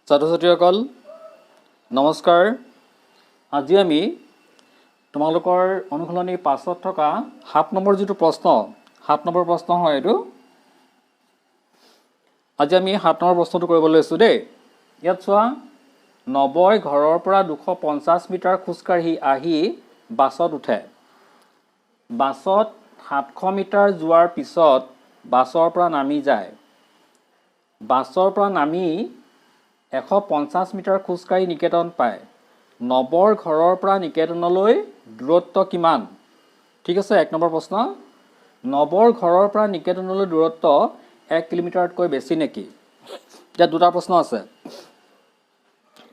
ছাত্ৰ-ছাত্ৰীসকল নমস্কাৰ। আজি আমি তোমালোকৰ অনুশীলনী 5ত থকা 7 নম্বৰ যিটো প্ৰশ্ন 7 নম্বৰ প্ৰশ্ন হয় এইটো। আজি আমি 7 নম্বৰ প্ৰশ্নটো কৰিব লৈছো দেই। ইয়াত চোৱা 90 ঘৰৰ পৰা 250 মিটাৰ খোজকাঢ়ি আহি বাছত উঠে। বাছত 700 মিটাৰ যোৱাৰ পিছত বাছৰ পৰা নামি যায়। বাছৰ পৰা নামি 150 মিটাৰ খোজকাঢ়ি নিকেতন পায়। 90 ঘৰৰ পৰা নিকেতনলৈ দূৰত্ব কিমান? ঠিক আছে, 1 নম্বৰ প্ৰশ্ন। 90 ঘৰৰ পৰা নিকেতনলৈ দূৰত্ব 1 কিলোমিটাৰতকৈ বেছি নেকি? ইয়াত দুটা প্ৰশ্ন আছে।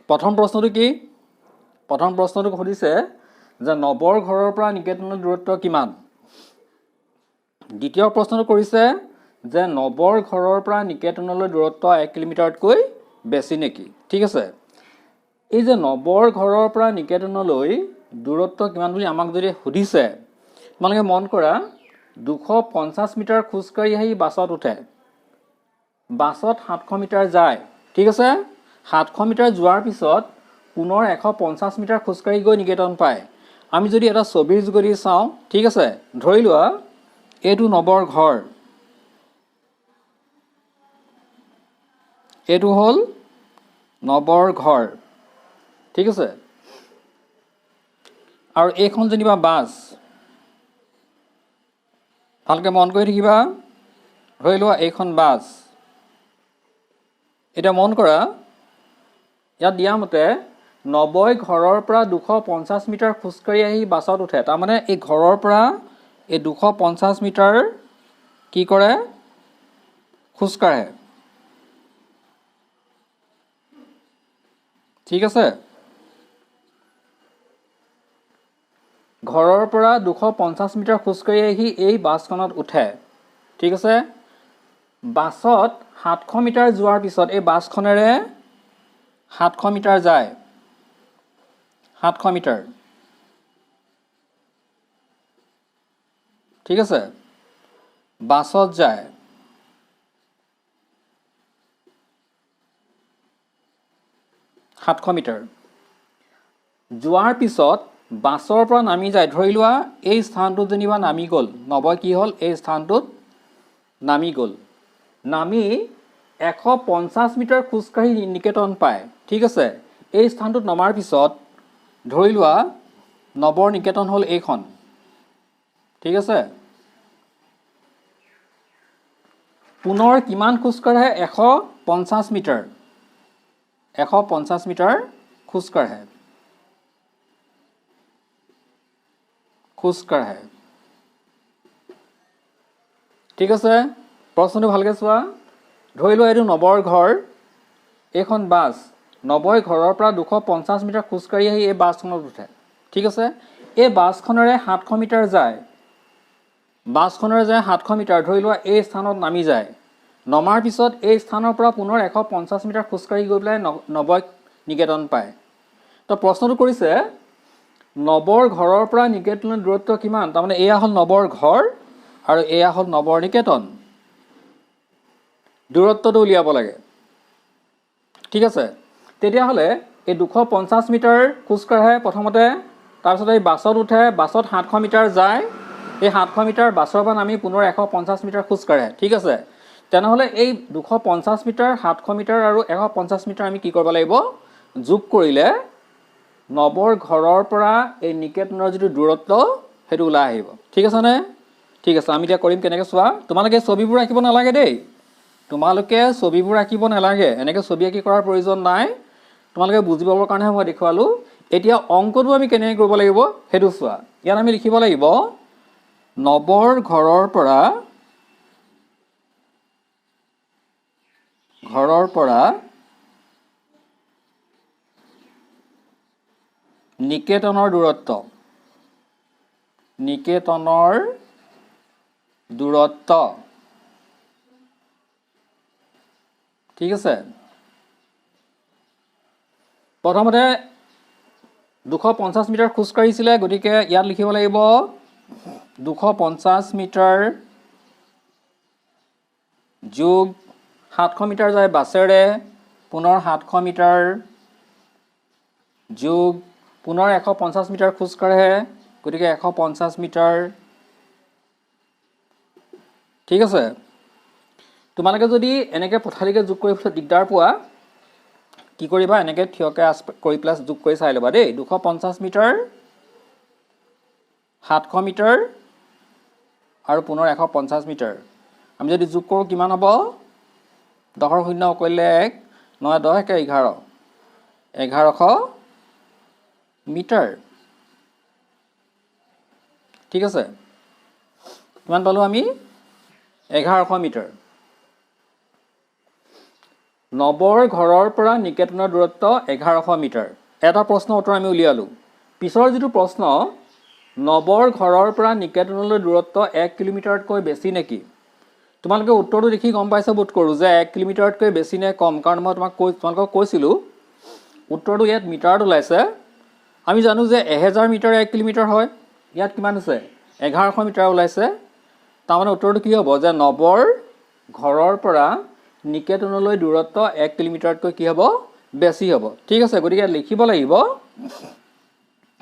প্ৰথম প্ৰশ্নটো কি? প্ৰথম প্ৰশ্নটো সুধিছে যে 90 ঘৰৰ পৰা নিকেতনলৈ দূৰত্ব কিমান? দ্বিতীয় প্ৰশ্নটো কৰিছে যে 90 ঘৰৰ পৰা নিকেতনলৈ দূৰত্ব 1 কিলোমিটাৰতকৈ বেছি নেকি? ঠিক আছে, এই যে 90 ঘৰৰ পৰা নিকেতনলৈ দূৰত্ব কিমান বুলি আমাক যদি সুধিছে, তোমালোকে মন কৰা 250 মিটাৰ খোজকাঢ়ি আহি বাছত উঠে। বাছত 700 মিটাৰ যায়। ঠিক আছে, 700 মিটাৰ যোৱাৰ পিছত পুনৰ 150 মিটাৰ খোজকাঢ়ি গৈ নিকেতন পায়। আমি যদি এটা ছবিৰ যোগেদি চাওঁ, ঠিক আছে, ধৰি লোৱা এইটো 90ৰ ঘৰ, এইটো হ'ল 90ৰ ঘৰ। ঠিক আছে, আৰু এইখন যেনিবা বাছ, ভালকৈ মন কৰি থাকিবা। ধৰি লোৱা এইখন বাছ। এতিয়া মন কৰা ইয়াত দিয়া মতে 90 ঘৰৰ পৰা 250 মিটাৰ খোজকাঢ়ি আহি বাছত উঠে। তাৰমানে এই ঘৰৰ পৰা এই 250 মিটাৰ কি কৰে? খোজকাঢ়ে। ঠিক আছে, ঘৰৰ পৰা 250 মিটাৰ খোজকাঢ়ি আহি এই বাছখনত উঠে। ঠিক আছে, বাছত 700 মিটাৰ যোৱাৰ পিছত এই বাছখনেৰে 700 মিটাৰ যায়। 700 মিটাৰ। ঠিক আছে, বাছত যায়। মিটাৰ যোৱাৰ পিছত বাছৰ পৰা নামি যায়। ধৰি লোৱা এই স্থানটোত যেনিবা নামি গ'ল। 90 কি হ'ল? এই স্থানটোত নামি গ'ল। নামি 150 মিটাৰ খোজকাঢ়ি নিকেতন পায়। ঠিক আছে, এই স্থানটোত নমাৰ পিছত ধৰি লোৱা 90ৰ নিকেতন হ'ল এইখন। ঠিক আছে, পুনৰ কিমান খোজকাঢ়ে? 150 মিটাৰ। 150 মিটাৰ খোজকাঢ়ে। ঠিক আছে, প্ৰশ্নটো ভালকৈ চোৱা। ধৰি লোৱা এইটো 90ৰ ঘৰ, এইখন বাছ। 90 ঘৰৰ পৰা 250 মিটাৰ খোজকাঢ়ি আহি এই বাছখনত উঠে। ঠিক আছে, এই বাছখনেৰে 700 মিটাৰ যায়। বাছখনেৰে যায় 700 মিটাৰ। ধৰি লোৱা এই স্থানত নামি যায়। নমাৰ পিছত এই স্থানৰ পৰা পুনৰ 150 মিটাৰ খোজকাঢ়ি গৈ পেলাই 90 নিকেতন পায়। তো প্ৰশ্নটো কৰিছে 90ৰ ঘৰৰ পৰা নিকেতনৰ দূৰত্ব কিমান? তাৰমানে এয়া হ'ল 90ৰ ঘৰ আৰু এয়া হ'ল 90ৰ নিকেতন। দূৰত্বটো উলিয়াব লাগে। ঠিক আছে, তেতিয়াহ'লে এই 250 মিটাৰ খোজকাঢ়ে প্ৰথমতে, তাৰপিছত এই বাছত উঠে। বাছত 700 মিটাৰ যায়। এই 700 মিটাৰ বাছৰ পৰা নামি পুনৰ 150 মিটাৰ খোজকাঢ়ে। ঠিক আছে, তেনেহ'লে এই 250 মিটাৰ, 700 মিটাৰ আৰু 150 মিটাৰ আমি কি কৰিব লাগিব? যোগ কৰিলে 90ৰ ঘৰৰ পৰা এই নিকেতনৰ যিটো দূৰত্ব সেইটো ওলাই আহিব। ঠিক আছেনে? ঠিক আছে, আমি এতিয়া কৰিম কেনেকৈ চোৱা। তোমালোকে ছবিবোৰ আঁকিব নালাগে দেই। তোমালোকে ছবিবোৰ আঁকিব নালাগে। এনেকৈ ছবি আঁকি কৰাৰ প্ৰয়োজন নাই। তোমালোকে বুজি পাবৰ কাৰণেহে মই দেখুৱালোঁ। এতিয়া অংকটো আমি কেনেকৈ কৰিব লাগিব সেইটো চোৱা। ইয়াত আমি লিখিব লাগিব 90ৰ ঘৰৰ পৰা নিকেতনৰ দূৰত্ব। ঠিক আছে, প্ৰথমতে 250 মিটাৰ খোজকাঢ়িছিলে, গতিকে ইয়াত লিখিব লাগিব 250 মিটাৰ যোগ 700 মিটাৰ যায় বাছেৰে, পুনৰ 700 মিটাৰ যোগ পুনৰ 150 মিটাৰ খোজ কাঢ়ে গতিকে 150 মিটাৰ ঠিক আছে তোমালোকে যদি এনেকৈ পথালিকে যোগ কৰি দিগদাৰ পোৱা কি কৰিবা এনেকৈ থিয়কে কৰি প্লাস যোগ কৰি চাই ল'বা দেই 250 মিটাৰ 700 মিটাৰ আৰু পুনৰ 150 মিটাৰ আমি যদি যোগ কৰোঁ কিমান হ'ব 10 শূন্য কৰিলে 1 9 10 11 1100 মিটাৰ ঠিক আছে কিমান পালো আমি 1100 মিটাৰ নবৰ ঘৰৰ পৰা নিকেতনৰ দূৰত্ব 1100 মিটাৰ এটা প্ৰশ্নৰ উত্তৰ আমি উলিয়ালো পিছৰ যেটো প্ৰশ্ন নবৰ ঘৰৰ পৰা নিকেতনলৈ দূৰত্ব 1 কিলোমিটাৰতকৈ বেছি নেকি তোমালোকে উত্তৰটো দেখি গম পাইছা বোধ কৰো যে 1 কিলোমিটাৰতকৈ বেছি নে কম কাৰণ মই তোমালোকক কৈছিলো উত্তৰটো ইয়াত মিটাৰত ওলাইছে আমি জানো যে 1000 মিটাৰ 1 কিলোমিটাৰ হয় ইয়াত কিমান আছে 1100 মিটাৰ ওলাইছে তাৰ মানে উত্তৰটো কি হ'ব যে নবৰ ঘৰৰ পৰা নিকেতনলৈ দূৰত্ব 1 কিলোমিটাৰতকৈ কি হ'ব বেছি হ'ব ঠিক আছে গতিকে লিখিব লাগিব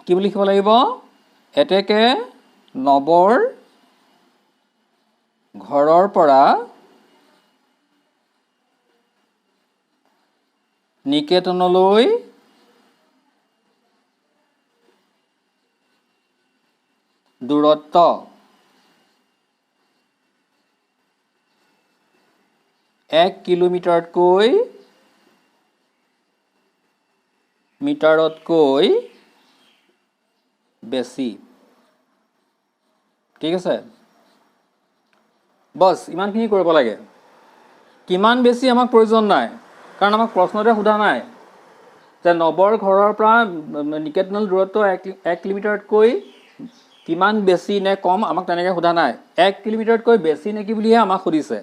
কি বুলি লিখিব লাগিব এতেকে নবৰ ঘৰৰ পৰা নিকেতনলৈ দূৰত্ব 1 কিলোমিটাৰতকৈ মিটাৰতকৈ বেছি ঠিক আছে বস ইমানখিনি কৰিব লাগে কিমান বেছি আমাক প্ৰয়োজন নাই কাৰণ আমাক প্ৰশ্নতে সোধা নাই যে নবৰ ঘৰৰ পৰা নিকেতনল দূৰত্ব 1 কিলোমিটাৰতকৈ কিমান বেছি নে কম আমাক তেনেকৈ সোধা নাই 1 কিলোমিটাৰতকৈ বেছি নেকি বুলিহে আমাক সুধিছে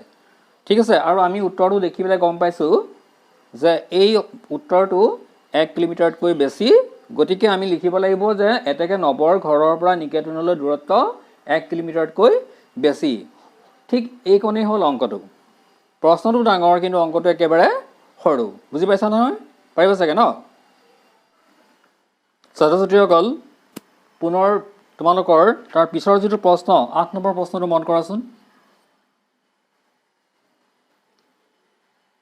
ঠিক আছে আৰু আমি উত্তৰটো দেখি পেলাই গম পাইছো যে এই উত্তৰটো 1 কিলোমিটাৰতকৈ বেছি গতিকে আমি লিখিব লাগিব যে এতেকে নবৰ ঘৰৰ পৰা নিকেতনলৈ দূৰত্ব 1 কিলোমিটাৰতকৈ বেছি ঠিক এই কোণেই হ'ল অংকটো প্ৰশ্নটো ডাঙৰ কিন্তু অংকটো একেবাৰে সৰু বুজি পাইছা নহয় পাৰিবা চাগে ন ছাত্ৰ-ছাত্ৰীসকল পুনৰ তোমালোকৰ তাৰ পিছৰ যেটো প্ৰশ্ন 8 নম্বৰ প্ৰশ্নটো মন কৰাচোন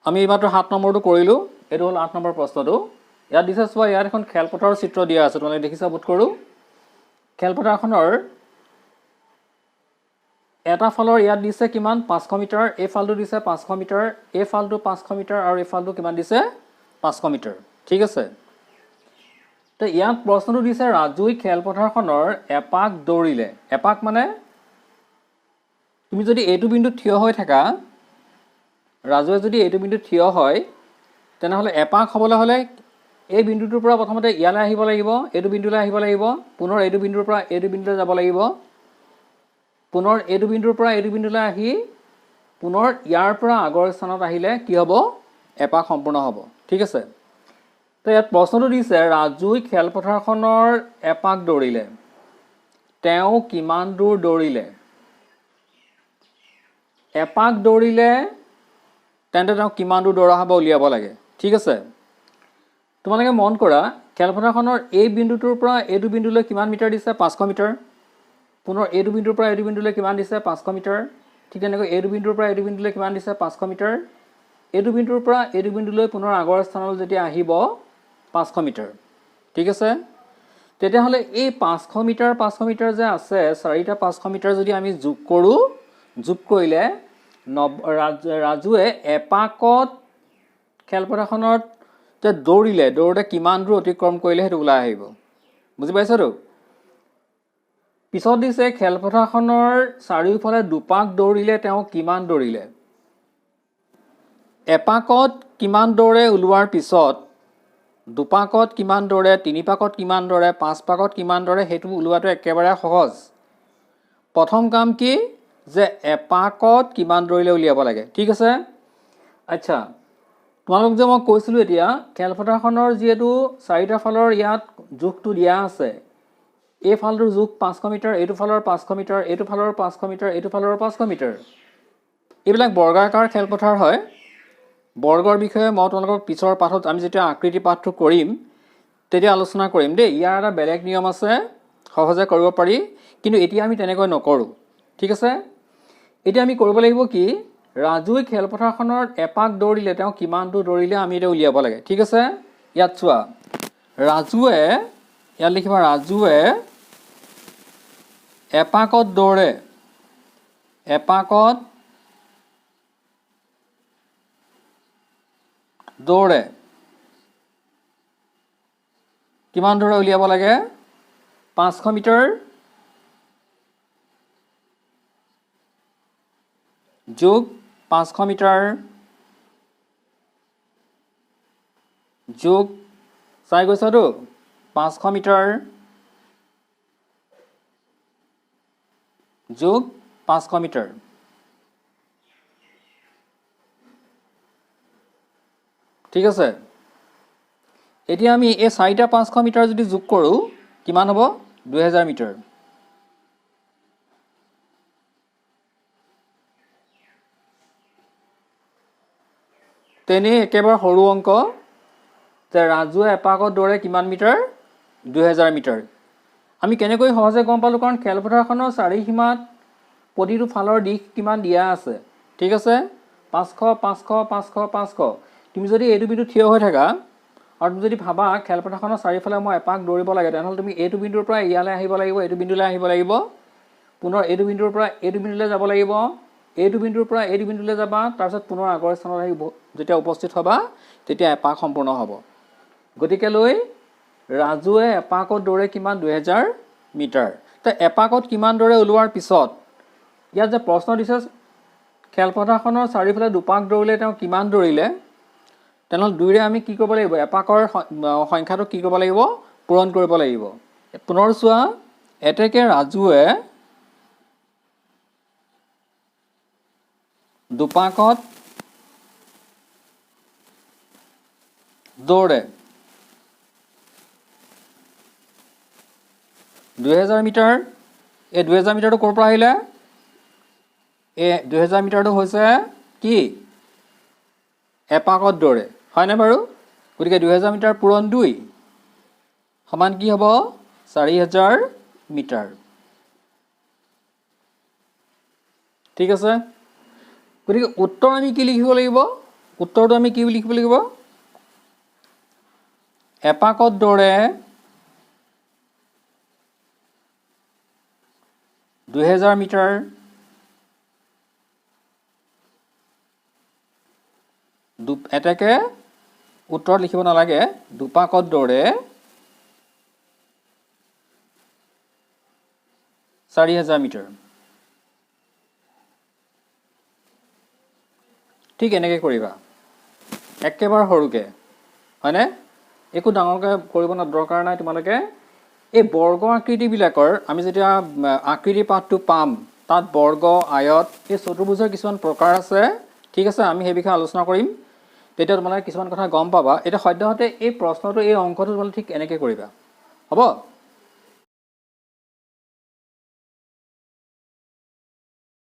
আমি এইমাত্ৰ 7 নম্বৰটো কৰিলো এটো হ'ল 8 নম্বৰ প্ৰশ্নটো ইয়াত দিছে চোৱা ইয়াত এখন খেলপথাৰৰ চিত্ৰ দিয়া আছে তোমালোকে দেখিছা বোধ কৰো খেলপথাৰখনৰ এটা ফালৰ ইয়াত দিছে কিমান 500 মিটাৰ এই ফালটো দিছে 500 মিটাৰ এই ফালটো 500 মিটাৰ আৰু এই ফালটো কিমান দিছে 500 মিটাৰ ঠিক আছে তো ইয়াত প্ৰশ্নটো দিছে ৰাজুই খেলপথাৰখনৰ এপাক দৌৰিলে এপাক মানে তুমি যদি এইটো বিন্দুত থিয় হৈ থাকা ৰাজুৱে যদি এইটো বিন্দুত থিয় হয় তেনেহলে এপাক হ'বলৈ হলে এই বিন্দুটোৰ পৰা প্ৰথমতে ইয়ালৈ আহিব লাগিব এইটো বিন্দুলৈ আহিব লাগিব পুনৰ এইটো বিন্দুৰ পৰা এইটো বিন্দুলৈ যাব লাগিব পুনৰ এইটো বিন্দুৰ পৰা এইটো বিন্দুলৈ আহি পুনৰ ইয়াৰ পৰা আগৰ স্থানত আহিলে কি হ'ব এপাক সম্পূৰ্ণ হ'ব ঠিক আছে তো ইয়াত প্ৰশ্নটো দিছে ৰাজুই খেলপথাৰখনৰ এপাক দৌৰিলে তেওঁ কিমান দূৰ দৌৰিলে এপাক দৌৰিলে তেন্তে তেওঁ কিমান দূৰ দৌৰা হ'ব উলিয়াব লাগে ঠিক আছে তোমালোকে মন কৰা খেলপথাৰখনৰ এই বিন্দুটোৰ পৰা এইটো বিন্দুলৈ কিমান মিটাৰ দিছে 500 মিটাৰ পুনৰ এইটো বিন্দুৰ পৰা এইটো বিন্দুলৈ কিমান দিছে 500 মিটাৰ ঠিক তেনেকৈ এইটো বিন্দুৰ পৰা এইটো বিন্দুলৈ কিমান দিছে 500 মিটাৰ এইটো বিন্দুৰ পৰা এইটো বিন্দুলৈ পুনৰ আগৰ স্থানলৈ যেতিয়া আহিব 500 মিটাৰ ঠিক আছে তেতিয়াহলে এই 500 মিটাৰ যে আছে চাৰিটা 500 মিটাৰ যদি আমি যোগ কৰো যোগ কৰিলে ৰাজুৱে এপাকত খেলপথাৰখনত যে দৌৰোতে কিমান দূৰ অতিক্ৰম কৰিলে হেতু ওলাই আহিব বুজি পাইছাতো পিছত দিছে খেলপথাৰখনৰ চাৰিওফালে দুপাক দৌৰিলে তেওঁ কিমান দৌৰিলে এপাকত কিমান দৌৰে ওলোৱাৰ পিছত দুপাকত কিমান দৌৰে তিনি পাকত কিমান দৌৰে পাঁচ পাকত কিমান দৌৰে হেতু ওলোৱাটো একেবাৰে সহজ প্ৰথম কাম কি যে এপাকত কিমান দৌৰিলে উলিয়াব লাগে ঠিক আছে আচ্ছা তোমালোক যে মই কৈছিলো এতিয়া খেলপথাৰখনৰ যেটো চাৰিটা ফালৰ ইয়াত যোগটো দিয়া আছে এই ফালটোৰ যোগ 500 মিটাৰ এইটো ফালৰ 500 মিটাৰ এইটো ফালৰ 500 মিটাৰ এইটো ফালৰ 500 মিটাৰ এইবিলাক বৰ্গাকাৰ খেলপথাৰ হয় বৰ্গৰ বিষয়ে মই তোমালোকক পিছৰ পাঠত আমি যেতিয়া আকৃতি পাঠটো কৰিম তেতিয়া আলোচনা কৰিম দেই। ইয়াৰ এটা বেলেগ নিয়ম আছে, সহজে কৰিব পাৰি, কিন্তু এতিয়া আমি তেনেকৈ নকৰোঁ। ঠিক আছে, এতিয়া আমি কৰিব লাগিব কি, ৰাজুৱে খেলপথাৰখনত এপাক দৌৰিলে তেওঁ কিমান দূৰ দৌৰিলে আমি এতিয়া উলিয়াব লাগে। ঠিক আছে, ইয়াত চোৱা, ৰাজুৱে, ইয়াত লিখিবা ৰাজুৱে এপাকত দৌৰে, এপাকত দৌৰে কিমান দৌৰে উলিয়াব লাগে, 500 মিটাৰ যোগ 500 মিটাৰ যোগ, চাই গৈছাতো, 500 মিটাৰ যোগ 500 মিটাৰ। ঠিক আছে, এতিয়া আমি এই 4টা 500 মিটাৰ যদি যোগ কৰোঁ কিমান হ'ব, 2000 মিটাৰ। তেনেই একেবাৰে সৰু অংক যে ৰাজুৱে এপাকত দৌৰে কিমান মিটাৰ, 2000 মিটাৰ। আমি কেনেকৈ সহজে গম পালোঁ, কাৰণ খেলপথাৰখনৰ চাৰিসীমাত প্ৰতিটো ফালৰ দিশ কিমান দিয়া আছে। ঠিক আছে, 500 500 500 500। তুমি যদি এইটো বিন্দু থিয় হৈ থাকা আৰু তুমি যদি ভাবা খেলপথাৰখনৰ চাৰিওফালে মই এপাক দৌৰিব লাগে, তেনেহ'লে তুমি এইটো বিন্দুৰ পৰা ইয়ালৈ আহিব লাগিব, এইটো বিন্দুলৈ আহিব লাগিব, পুনৰ এইটো বিন্দুৰ পৰা এইটো বিন্দুলৈ যাব লাগিব, এইটো বিন্দুৰ পৰা এইটো বিন্দুলৈ যাবা, তাৰপিছত পুনৰ আগৰ স্থানত আহি যেতিয়া উপস্থিত হ'বা তেতিয়া এপাক সম্পূৰ্ণ হ'ব। গতিকেলৈ ৰাজুৱে এপাকত দৌৰে কিমান, 2000 মিটাৰ। তো এপাকত কিমান দৌৰে ওলোৱাৰ পিছত ইয়াত যে প্ৰশ্ন দিছে খেলপথাৰখনৰ চাৰিওফালে দুপাক দৌৰিলে তেওঁ কিমান দৌৰিলে, তেনেহ'লে 2ৰে আমি কি কৰিব লাগিব, এপাকৰ সংখ্যাটো কি কৰিব লাগিব, পূৰণ কৰিব লাগিব। পুনৰ চোৱা, এতেকে ৰাজুৱে দুপাকত দৌৰে 2000 মিটাৰ। এই 2000 মিটাৰটো ক'ৰ পৰা আহিলে, এই 2000 মিটাৰটো হৈছে কি, এপাকত দৌৰে, হয়নে বাৰু। গতিকে 2000 মিটাৰ পূৰণ 2 সমান কি হ'ব, 4000 মিটাৰ। ঠিক আছে, গতিকে উত্তৰ আমি কি লিখিব লাগিব, উত্তৰটো আমি কি লিখিব লাগিব, এপাকত দৌৰে 2000 মিটাৰ এতেকে উত্তৰত লিখিব নালাগে, দুপাকত দৌৰে 4000 মিটাৰ। ঠিক এনেকৈ কৰিবা, একেবাৰে সৰুকৈ, হয়নে, একো ডাঙৰকৈ কৰিব দৰকাৰ নাই। তোমালোকে এই বৰ্গ আকৃতিবিলাকৰ আমি যেতিয়া আকৃতি পাঠটো পাম তাত বৰ্গ, আয়ত, এই চতুৰ্ভুজৰ কিছুমান প্ৰকাৰ আছে। ঠিক আছে, আমি সেই বিষয়ে আলোচনা কৰিম, তেতিয়া তোমালোকে কিছুমান কথা গম পাবা। এতিয়া সদ্যহতে এই প্ৰশ্নটো, এই অংকটো তোমালোকে ঠিক এনেকৈ কৰিবা, হ'ব।